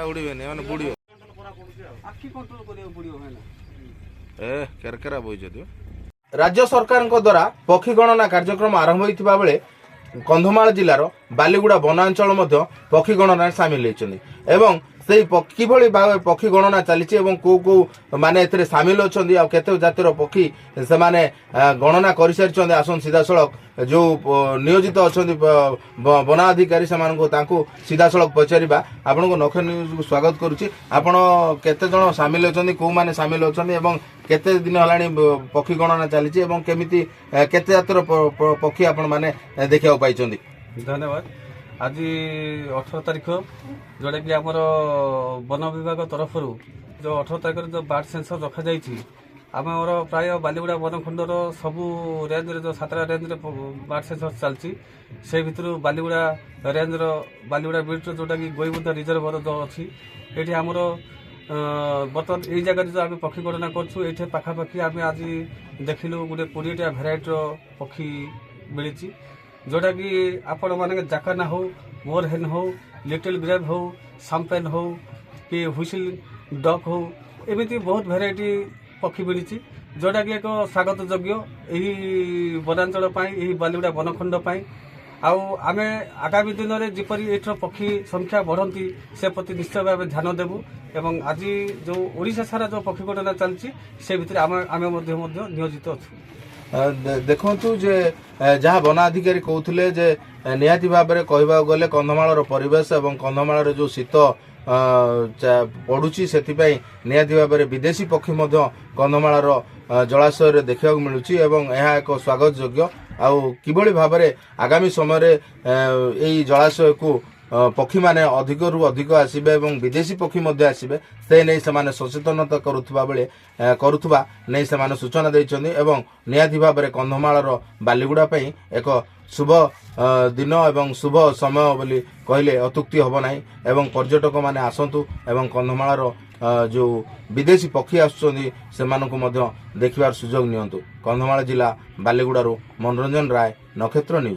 ଏରା ଉଡ଼ିବେନି ମାନେ ବୁଡ଼ିବେ ଆଖି କଣ୍ଟ୍ରୋଲ କରିବାକୁ ପଡ଼ିବ ଭାଇନା ଏ କେରକେରା ବଇଛନ୍ତି। ରାଜ୍ୟ ସରକାରଙ୍କ ଦ୍ୱାରା ପକ୍ଷୀ ଗଣନା କାର୍ଯ୍ୟକ୍ରମ ଆରମ୍ଭ ହୋଇଥିବା ବେଳେ କନ୍ଧମାଳ ଜିଲ୍ଲାର ବାଲିଗୁଡ଼ା ବନାଞ୍ଚଳ ମଧ୍ୟ ପକ୍ଷୀ ଗଣନାରେ ସାମିଲ ହୋଇଛନ୍ତି ଏବଂ ସେଇ କିଭଳି ଭାବେ ପକ୍ଷୀ ଗଣନା ଚାଲିଛି ଏବଂ କୋଉ କୋଉ ମାନେ ଏଥିରେ ସାମିଲ ଅଛନ୍ତି ଆଉ କେତେ ଜାତିର ପକ୍ଷୀ ସେମାନେ ଗଣନା କରିସାରିଛନ୍ତି ଆସନ୍ତୁ ସିଧାସଳଖ ଯେଉଁ ନିୟୋଜିତ ଅଛନ୍ତି ବନ ଅଧିକାରୀ ସେମାନଙ୍କୁ ତାଙ୍କୁ ସିଧାସଳଖ ପଚାରିବା। ଆପଣଙ୍କୁ ନଖେ ନ୍ୟୁଜକୁ ସ୍ୱାଗତ କରୁଛି। ଆପଣ କେତେ ଜଣ ସାମିଲ ଅଛନ୍ତି, କୋଉମାନେ ସାମିଲ ଅଛନ୍ତି ଏବଂ କେତେ ଦିନ ହେଲାଣି ପକ୍ଷୀ ଗଣନା ଚାଲିଛି ଏବଂ କେମିତି କେତେ ଜାତିର ପକ୍ଷୀ ଆପଣ ମାନେ ଦେଖିବାକୁ ପାଇଛନ୍ତି? ଧନ୍ୟବାଦ। ଆଜି 18 ତାରିଖ ଯେଉଁଟାକି ଆମର ବନ ବିଭାଗ ତରଫରୁ ଯେଉଁ 18 ତାରିଖରେ ଯେଉଁ ବାର୍ଡ ସେନ୍ସର ରଖାଯାଇଛି ଆମର ପ୍ରାୟ ବାଲିଗୁଡ଼ା ବନଖଣ୍ଡର ସବୁ ରେଞ୍ଜରେ ଯେଉଁ 7ଟା ରେଞ୍ଜରେ ବାର୍ଡ ସେନ୍ସର ଚାଲିଛି ସେ ଭିତରୁ ବାଲିଗୁଡ଼ା ରେଞ୍ଜର ବାଲିଗୁଡ଼ା ବିଟ୍ର ଯେଉଁଟାକି ଗୋଇବୁନ୍ଦା ରିଜର୍ଭର ଯେଉଁ ଅଛି ଏଠି ଆମର ବର୍ତ୍ତମାନ ଏଇ ଜାଗାରେ ଯେଉଁ ଆମେ ପକ୍ଷୀ ଗଣନା କରୁଛୁ ଏଇଠି ପାଖାପାଖି ଆମେ ଆଜି ଦେଖିଲୁ ଗୋଟେ 20ଟା ଭେରାଇଟିର ପକ୍ଷୀ ମିଳିଛି ଯେଉଁଟାକି ଆପଣମାନେ ଜାକାନା ହେଉ ମୋର ହେନ୍ ହେଉ ଲିଟିଲ୍ ଗ୍ରେଭ୍ ହେଉ ସାମ୍ପେନ୍ ହେଉ କି ହୁଇସିଲ୍ ଡକ୍ ହେଉ ଏମିତି ବହୁତ ଭେରାଇଟି ପକ୍ଷୀ ମିଳିଛି ଯେଉଁଟାକି ଏକ ସ୍ୱାଗତ ଯୋଗ୍ୟ ଏହି ବନାଞ୍ଚଳ ପାଇଁ ଏହି ବାଲିଗୁଡ଼ା ବନଖଣ୍ଡ ପାଇଁ। ଆଉ ଆମେ ଆଗାମୀ ଦିନରେ ଯେପରି ଏଇଠିର ପକ୍ଷୀ ସଂଖ୍ୟା ବଢ଼ନ୍ତି ସେ ପ୍ରତି ନିଶ୍ଚୟ ଭାବେ ଧ୍ୟାନ ଦେବୁ ଏବଂ ଆଜି ଯେଉଁ ଓଡ଼ିଶା ସାରା ଯେଉଁ ପକ୍ଷୀ ଗଣନା ଚାଲିଛି ସେ ଭିତରେ ଆମେ ମଧ୍ୟ ନିୟୋଜିତ ଅଛୁ। ଦେଖନ୍ତୁ ଯେ ଯାହା ବନ ଅଧିକାରୀ କହୁଥିଲେ ଯେ ନିହାତି ଭାବରେ କହିବାକୁ ଗଲେ କନ୍ଧମାଳର ପରିବେଶ ଏବଂ କନ୍ଧମାଳର ଯେଉଁ ଶୀତ ପଡ଼ୁଛି ସେଥିପାଇଁ ନିହାତି ଭାବରେ ବିଦେଶୀ ପକ୍ଷୀ ମଧ୍ୟ କନ୍ଧମାଳର ଜଳାଶୟରେ ଦେଖିବାକୁ ମିଳୁଛି ଏବଂ ଏହା ଏକ ସ୍ୱାଗତ ଯୋଗ୍ୟ। ଆଉ କିଭଳି ଭାବରେ ଆଗାମୀ ସମୟରେ ଏହି ଜଳାଶୟକୁ ପକ୍ଷୀମାନେ ଅଧିକରୁ ଅଧିକ ଆସିବେ ଏବଂ ବିଦେଶୀ ପକ୍ଷୀ ମଧ୍ୟ ଆସିବେ ସେ ନେଇ ସେମାନେ ସଚେତନତା କରୁଥିବା ନେଇ ସେମାନେ ସୂଚନା ଦେଇଛନ୍ତି ଏବଂ ନିହାତି ଭାବରେ କନ୍ଧମାଳର ବାଲିଗୁଡ଼ା ପାଇଁ ଏକ ଶୁଭ ଦିନ ଏବଂ ଶୁଭ ସମୟ ବୋଲି କହିଲେ ଅତ୍ୟୁକ୍ତି ହେବ ନାହିଁ ଏବଂ ପର୍ଯ୍ୟଟକମାନେ ଆସନ୍ତୁ ଏବଂ କନ୍ଧମାଳର ଯେଉଁ ବିଦେଶୀ ପକ୍ଷୀ ଆସୁଛନ୍ତି ସେମାନଙ୍କୁ ମଧ୍ୟ ଦେଖିବାର ସୁଯୋଗ ନିଅନ୍ତୁ। କନ୍ଧମାଳ ଜିଲ୍ଲା ବାଲିଗୁଡ଼ାରୁ ମନୋରଞ୍ଜନ ରାୟ, ନକ୍ଷତ୍ର ନ୍ୟୁଜ୍।